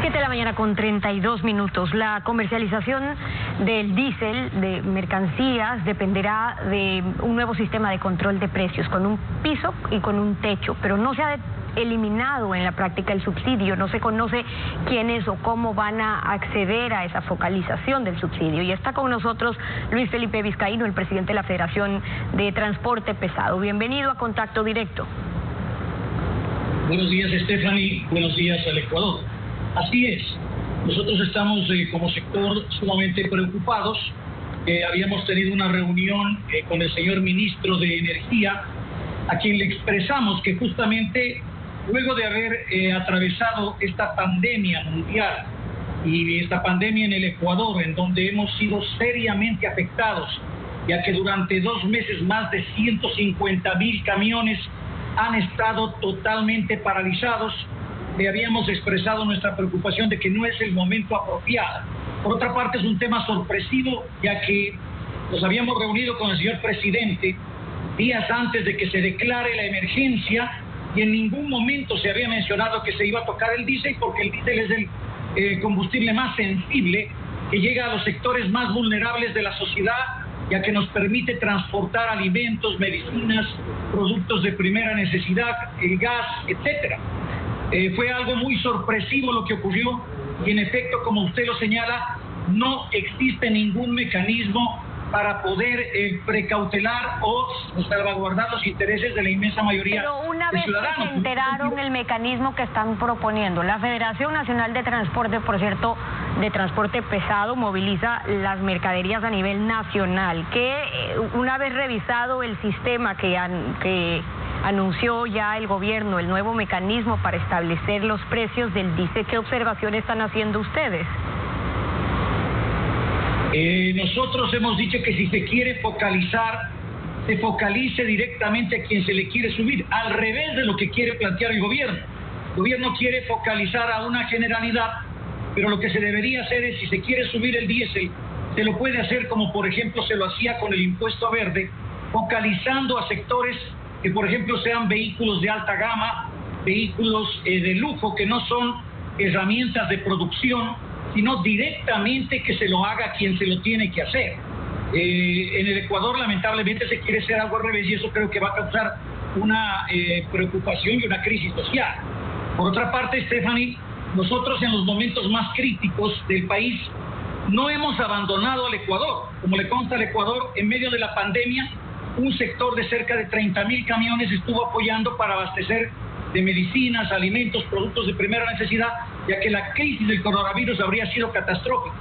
7 de la mañana con 32 minutos. La comercialización del diésel de mercancías dependerá de un nuevo sistema de control de precios, con un piso y con un techo, pero no se ha eliminado en la práctica el subsidio, no se conoce quiénes o cómo van a acceder a esa focalización del subsidio. Y está con nosotros Luis Felipe Vizcaíno, el presidente de la Federación de Transporte Pesado. Bienvenido a Contacto Directo. Buenos días, Stephanie. Buenos días al Ecuador. Así es. Nosotros estamos como sector sumamente preocupados. Habíamos tenido una reunión con el señor ministro de Energía, a quien le expresamos que justamente luego de haber atravesado esta pandemia mundial y esta pandemia en el Ecuador, en donde hemos sido seriamente afectados, ya que durante 2 meses más de 150,000 camiones han estado totalmente paralizados, le habíamos expresado nuestra preocupación de que no es el momento apropiado. Por otra parte, es un tema sorpresivo, ya que nos habíamos reunido con el señor presidente días antes de que se declare la emergencia y en ningún momento se había mencionado que se iba a tocar el diésel, porque el diésel es el combustible más sensible que llega a los sectores más vulnerables de la sociedad, ya que nos permite transportar alimentos, medicinas, productos de primera necesidad, el gas, etcétera. Fue algo muy sorpresivo lo que ocurrió y en efecto, como usted lo señala, no existe ningún mecanismo para poder precautelar o salvaguardar los intereses de la inmensa mayoría de ciudadanos. Pero una vez que se enteraron el mecanismo que están proponiendo, la Federación Nacional de Transporte, por cierto, de Transporte Pesado, moviliza las mercaderías a nivel nacional, que una vez revisado el sistema que anunció ya el gobierno, el nuevo mecanismo para establecer los precios del diésel, ¿qué observación están haciendo ustedes? Nosotros hemos dicho que si se quiere focalizar, se focalice directamente a quien se le quiere subir, al revés de lo que quiere plantear el gobierno. El gobierno quiere focalizar a una generalidad, pero lo que se debería hacer es, si se quiere subir el diésel, se lo puede hacer como por ejemplo se lo hacía con el impuesto verde, focalizando a sectores que por ejemplo sean vehículos de alta gama, vehículos de lujo, que no son herramientas de producción, sino directamente que se lo haga quien se lo tiene que hacer. En el Ecuador lamentablemente se quiere hacer algo al revés y eso creo que va a causar una preocupación y una crisis social. Por otra parte, Stephanie, nosotros en los momentos más críticos del país no hemos abandonado al Ecuador. Como le consta al Ecuador, en medio de la pandemia, un sector de cerca de 30,000 camiones estuvo apoyando para abastecer de medicinas, alimentos, productos de primera necesidad, ya que la crisis del coronavirus habría sido catastrófica.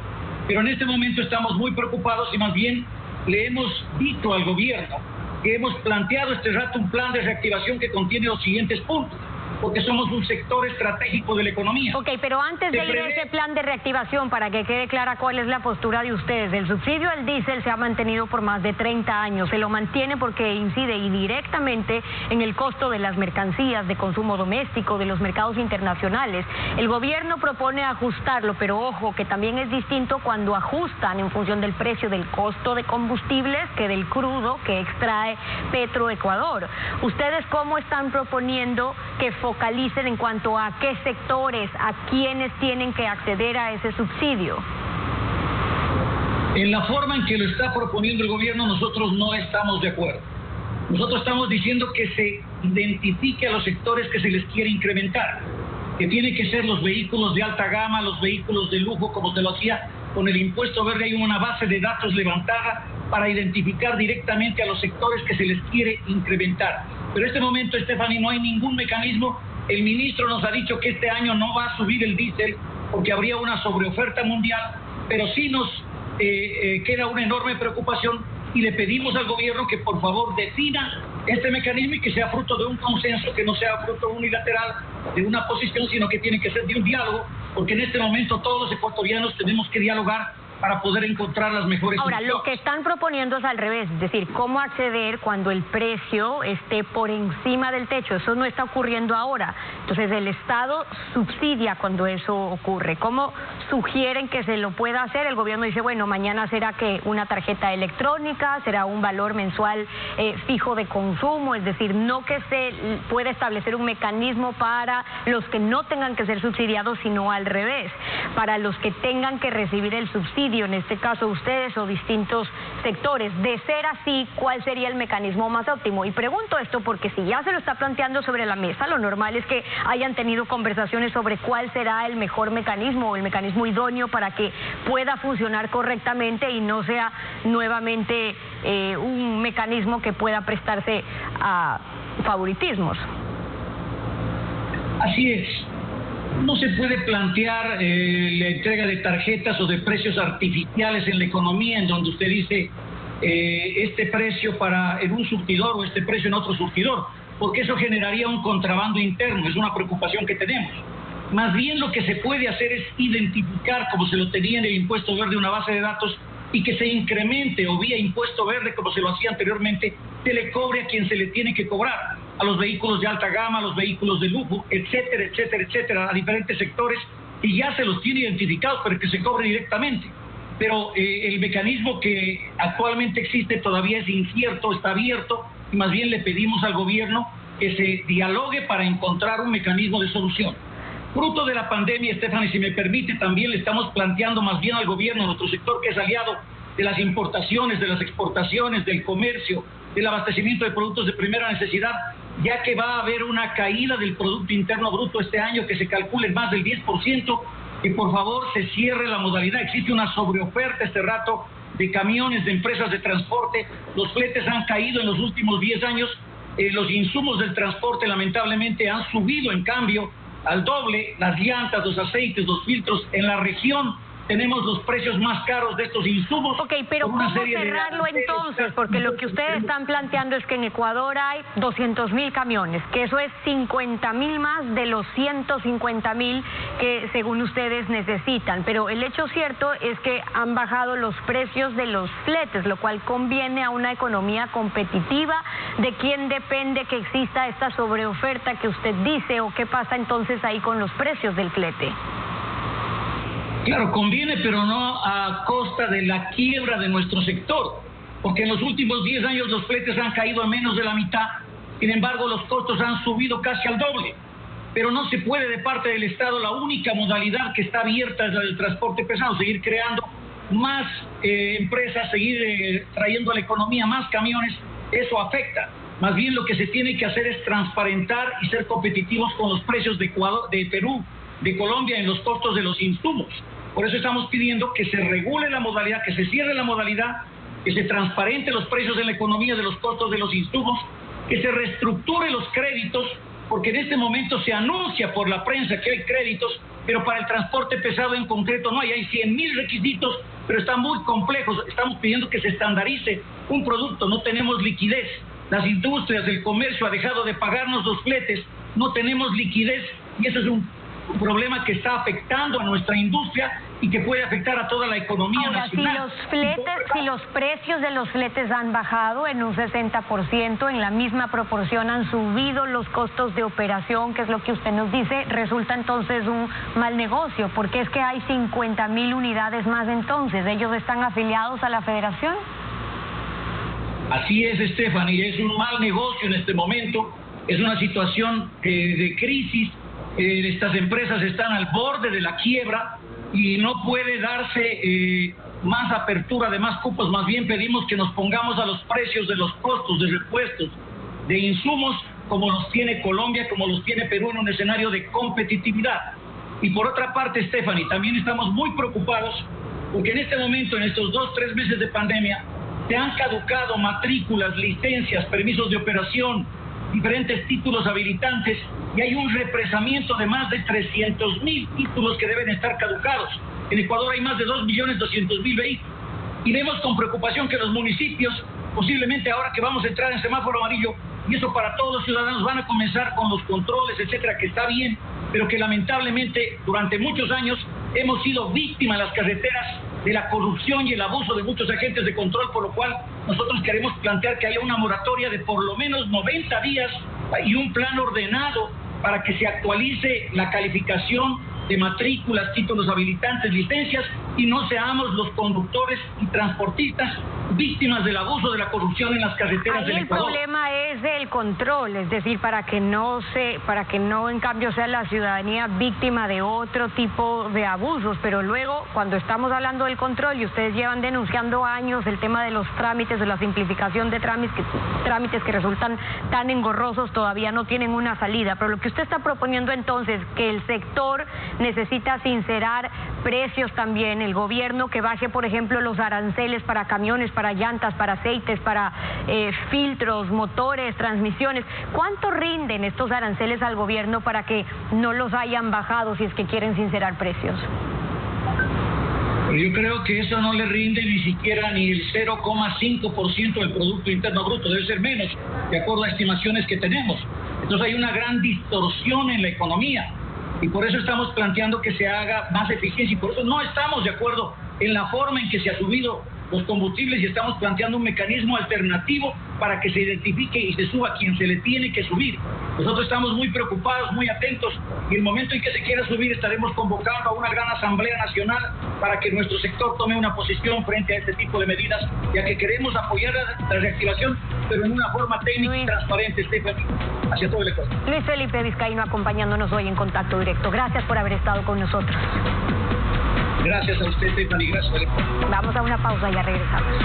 Pero en este momento estamos muy preocupados y más bien le hemos dicho al gobierno que hemos planteado este rato un plan de reactivación que contiene los siguientes puntos, porque somos un sector estratégico de la economía. Ok, pero antes de ir a ese plan de reactivación, para que quede clara cuál es la postura de ustedes, el subsidio al diésel se ha mantenido por más de 30 años, se lo mantiene porque incide directamente en el costo de las mercancías de consumo doméstico, de los mercados internacionales. El gobierno propone ajustarlo, pero ojo, que también es distinto cuando ajustan en función del precio del costo de combustibles que del crudo que extrae Petroecuador. ¿Ustedes cómo están proponiendo que focalicen en cuanto a qué sectores, a quiénes tienen que acceder a ese subsidio? En la forma en que lo está proponiendo el gobierno, nosotros no estamos de acuerdo. Nosotros estamos diciendo que se identifique a los sectores que se les quiere incrementar, que tienen que ser los vehículos de alta gama, los vehículos de lujo, como se lo hacía con el impuesto verde. Hay una base de datos levantada para identificar directamente a los sectores que se les quiere incrementar. Pero en este momento, Stephanie, no hay ningún mecanismo. El ministro nos ha dicho que este año no va a subir el diésel porque habría una sobreoferta mundial, pero sí nos queda una enorme preocupación y le pedimos al gobierno que por favor defina este mecanismo y que sea fruto de un consenso, que no sea fruto unilateral de una posición, sino que tiene que ser de un diálogo, porque en este momento todos los ecuatorianos tenemos que dialogar para poder encontrar las mejores soluciones. Ahora, opciones. lo que están proponiendo es al revés, es decir, cómo acceder cuando el precio esté por encima del techo. Eso no está ocurriendo ahora. Entonces, el Estado subsidia cuando eso ocurre. ¿Cómo sugieren que se lo pueda hacer. El gobierno dice, bueno, mañana será que una tarjeta electrónica, será un valor mensual fijo de consumo, es decir, no que se pueda establecer un mecanismo para los que no tengan que ser subsidiados, sino al revés, para los que tengan que recibir el subsidio, en este caso ustedes o distintos sectores. De ser así, ¿cuál sería el mecanismo más óptimo? Y pregunto esto porque si ya se lo está planteando sobre la mesa, lo normal es que hayan tenido conversaciones sobre cuál será el mejor mecanismo o el mecanismo idóneo para que pueda funcionar correctamente y no sea nuevamente un mecanismo que pueda prestarse a favoritismos. Así es. No se puede plantear la entrega de tarjetas o de precios artificiales en la economía, en donde usted dice este precio en un surtidor o este precio en otro surtidor, porque eso generaría un contrabando interno, es una preocupación que tenemos. Más bien lo que se puede hacer es identificar, como se lo tenía en el impuesto verde, una base de datos, y que se incremente, o vía impuesto verde, como se lo hacía anteriormente, se le cobre a quien se le tiene que cobrar, a los vehículos de alta gama, a los vehículos de lujo, etcétera, etcétera, etcétera, a diferentes sectores, y ya se los tiene identificados, pero que se cobre directamente. Pero el mecanismo que actualmente existe todavía es incierto, está abierto, y más bien le pedimos al gobierno que se dialogue para encontrar un mecanismo de solución. Fruto de la pandemia, Stephanie, si me permite, también le estamos planteando más bien al gobierno, a nuestro sector que es aliado de las importaciones, de las exportaciones, del comercio, del abastecimiento de productos de primera necesidad, ya que va a haber una caída del Producto Interno Bruto este año que se calcula en más del 10%, que por favor se cierre la modalidad. Existe una sobreoferta este rato de camiones, de empresas de transporte, los fletes han caído en los últimos 10 años, los insumos del transporte lamentablemente han subido en cambio al doble, las llantas, los aceites, los filtros. En la región tenemos los precios más caros de estos insumos. Ok, pero ¿cómo cerrarlo entonces? Porque lo que ustedes están planteando es que en Ecuador hay 200.000 camiones, que eso es 50.000 más de los 150.000 que según ustedes necesitan. Pero el hecho cierto es que han bajado los precios de los fletes, lo cual conviene a una economía competitiva. ¿De quién depende que exista esta sobreoferta que usted dice? ¿O qué pasa entonces ahí con los precios del flete? Claro, conviene, pero no a costa de la quiebra de nuestro sector, porque en los últimos 10 años los fletes han caído a menos de la mitad, sin embargo los costos han subido casi al doble, pero no se puede de parte del Estado, la única modalidad que está abierta es la del transporte pesado, seguir creando más empresas, seguir trayendo a la economía más camiones, eso afecta. Más bien lo que se tiene que hacer es transparentar y ser competitivos con los precios de Ecuador, de Perú, de Colombia en los costos de los insumos. Por eso estamos pidiendo que se regule la modalidad, que se cierre la modalidad, que se transparente los precios de la economía de los costos de los insumos, que se reestructure los créditos, porque en este momento se anuncia por la prensa que hay créditos, pero para el transporte pesado en concreto no hay 100.000 requisitos, pero están muy complejos. Estamos pidiendo que se estandarice un producto, no tenemos liquidez. Las industrias, el comercio ha dejado de pagarnos los fletes, no tenemos liquidez y eso es un problema que está afectando a nuestra industria y que puede afectar a toda la economía nacional. Si los precios de los fletes han bajado en un 60%, en la misma proporción han subido los costos de operación, que es lo que usted nos dice, resulta entonces un mal negocio, porque es que hay 50.000 unidades más entonces. ¿Ellos están afiliados a la federación? Así es, Stephanie, es un mal negocio en este momento, es una situación de crisis. Estas empresas están al borde de la quiebra y no puede darse más apertura de más cupos. Más bien pedimos que nos pongamos a los precios de los costos de repuestos, de insumos, como los tiene Colombia, como los tiene Perú, en un escenario de competitividad. Y por otra parte, Stephanie, también estamos muy preocupados porque en este momento, en estos 2-3 meses de pandemia, se han caducado matrículas, licencias, permisos de operación, diferentes títulos habilitantes, y hay un represamiento de más de 300.000 títulos que deben estar caducados. En Ecuador hay más de 2.200.000 vehículos y vemos con preocupación que los municipios, posiblemente ahora que vamos a entrar en semáforo amarillo, y eso para todos los ciudadanos, van a comenzar con los controles, etcétera, que está bien, pero que lamentablemente durante muchos años hemos sido víctimas en las carreteras de la corrupción y el abuso de muchos agentes de control, por lo cual nosotros queremos plantear que haya una moratoria de por lo menos 90 días y un plan ordenado para que se actualice la calificación de matrículas, títulos habilitantes, licencias, y no seamos los conductores y transportistas víctimas del abuso de la corrupción en las carreteras del Ecuador. El problema es el control, es decir, para que no en cambio sea la ciudadanía víctima de otro tipo de abusos, pero luego cuando estamos hablando del control y ustedes llevan denunciando años el tema de los trámites, de la simplificación de trámites que resultan tan engorrosos, todavía no tienen una salida, pero lo que usted está proponiendo entonces, que el sector necesita sincerar precios también, el gobierno que baje, por ejemplo, los aranceles para camiones, para llantas, para aceites, para filtros, motores, transmisiones. ¿Cuánto rinden estos aranceles al gobierno para que no los hayan bajado si es que quieren sincerar precios? Pero yo creo que eso no le rinde ni siquiera ni el 0,5% del Producto Interno Bruto, debe ser menos, de acuerdo a estimaciones que tenemos. Entonces hay una gran distorsión en la economía y por eso estamos planteando que se haga más eficiencia y por eso no estamos de acuerdo en la forma en que se ha subido los combustibles y estamos planteando un mecanismo alternativo para que se identifique y se suba quien se le tiene que subir. Nosotros estamos muy preocupados, muy atentos y el momento en que se quiera subir estaremos convocando a una gran asamblea nacional para que nuestro sector tome una posición frente a este tipo de medidas, ya que queremos apoyar la reactivación, pero en una forma técnica y transparente, Stephanie, hacia todo el Ecuador. Luis Felipe Vizcaíno acompañándonos hoy en Contacto Directo. Gracias por haber estado con nosotros. Gracias a usted, Stephanie, gracias. Vamos a una pausa y ya regresamos.